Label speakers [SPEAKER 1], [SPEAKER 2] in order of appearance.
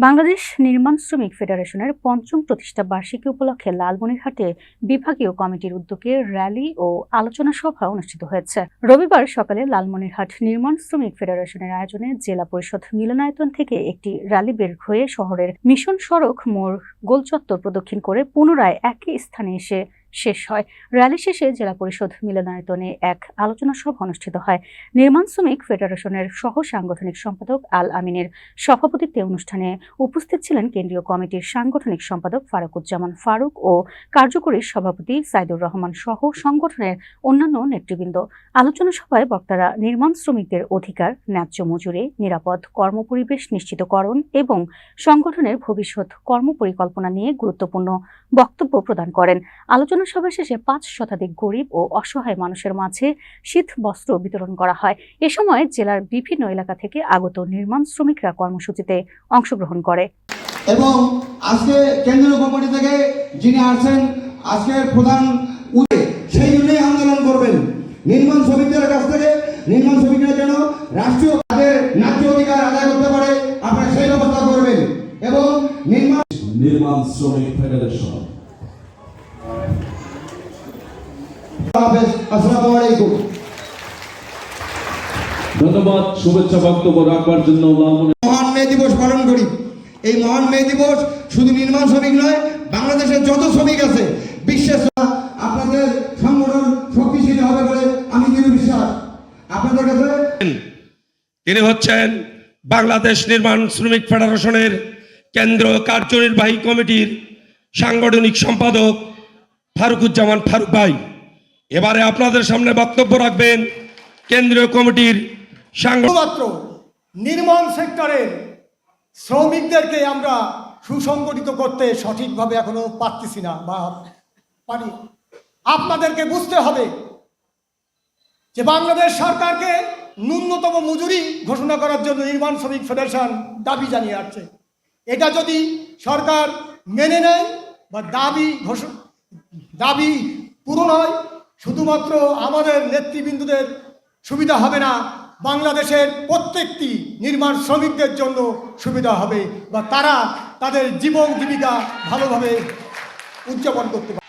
[SPEAKER 1] বাংলাদেশ নির্মাণ শ্রমিক ফেডারেশনের পঞ্চম প্রতিষ্ঠা বার্ষিকী উপলক্ষে লালমনিরহাটে বিভাগীয় কমিটির উদ্যোগে র্যালি ও আলোচনা সভা অনুষ্ঠিত হয়েছে। রবিবার সকালে লালমনিরহাট নির্মাণ শ্রমিক ফেডারেশনের আয়োজনে জেলা পরিষদ মিলনায়তন থেকে একটি র্যালি বের হয়ে শহরের মিশন সড়ক মোড় গোলচত্বর প্রদক্ষিণ করে পুনরায় একই স্থানে এসে শেষ হয়। র্যালি শেষে জেলা পরিষদ মিলনায়তনে এক আলোচনা সভা অনুষ্ঠিত হয়। নির্মাণ শ্রমিক ফেডারেশনের সহ সাংগঠনিক সম্পাদক আল আমিনের সভাপতিত্বে অনুষ্ঠানে উপস্থিত ছিলেন কেন্দ্রীয় কমিটির সাংগঠনিক সম্পাদক ফারুকুজ্জামান ফারুক ও কার্যকরী সভাপতি সাইদুর রহমান সহ সংগঠনের অন্যান্য নেতৃবৃন্দ। আলোচনা সভায় বক্তারা নির্মাণ শ্রমিকদের অধিকার, ন্যায্য মজুরি, নিরাপদ কর্মপরিবেশ নিশ্চিতকরণ এবং সংগঠনের ভবিষ্যৎ কর্মপরিকল্পনা নিয়ে গুরুত্বপূর্ণ বক্তব্য প্রদান করেন। আলোচনা সভা শেষে 5 শতাধিক গরিব ও অসহায় মানুষের মাঝে শীত বস্ত্র বিতরণ করা হয়। এ সময় জেলার বিভিন্ন এলাকা থেকে আগত নির্মাণ শ্রমিকরা কর্মসূচিতে অংশগ্রহণ করে।
[SPEAKER 2] এবং আজকে কেন্দ্রীয় কমিটি থেকে যিনি আসছেন আজকের প্রধান সেই জন্যই আন্দোলন করবেন নির্মাণ শ্রমিকদের কাছ থেকে। নির্মাণ শ্রমিকরা যেন রাষ্ট্রীয় তাদের ন্যায্য অধিকার আদায় করতে পারে, আপনারা সেই ব্যবস্থা করবেন। এবং
[SPEAKER 3] নির্মাণ শ্রমিক ফেডারেশন।
[SPEAKER 2] আসসালামু আলাইকুম।
[SPEAKER 3] ধন্যবাদ শুভেচ্ছা বক্তব্য রাখবার জন্য।
[SPEAKER 2] মহান মে দিবস পালন করি। এই মহান মে দিবস শুধু নির্মাণ শ্রমিক নয়, বাংলাদেশের যত শ্রমিক আছে বিশ্বের আপনাদের সংগঠন শক্তিশালী হবে বলে আমি দৃঢ় বিশ্বাস। আপনাদের কাছে
[SPEAKER 4] তিনি হচ্ছেন বাংলাদেশ নির্মাণ শ্রমিক ফেডারেশনের কেন্দ্রীয় কার্যনির্বাহী কমিটির সাংগঠনিক সম্পাদক ফারুকুজ্জামান ফারুক ভাই। এবারে আপনাদের সামনে বক্তব্য রাখবেন কেন্দ্রীয় কমিটির
[SPEAKER 5] শুধুমাত্র নির্মাণ সেক্টরের শ্রমিকদেরকে আমরা সুসংগঠিত করতে সঠিকভাবে এখনো পারতেছি না বা পারি। আপনাদেরকে বুঝতে হবে যে বাংলাদেশ সরকারকে ন্যূনতম মজুরি ঘোষণা করার জন্য নির্মাণ শ্রমিক ফেডারেশন দাবি জানিয়ে আসছে। এটা যদি সরকার মেনে নেয় বা দাবি পূরণ হয়, শুধুমাত্র আমাদের নেতৃবৃন্দদের সুবিধা হবে না, বাংলাদেশের প্রত্যেকটি নির্মাণ শ্রমিকদের জন্য সুবিধা হবে বা তারা তাদের জীবন জীবিকা ভালোভাবে উদযাপন করতে পারে।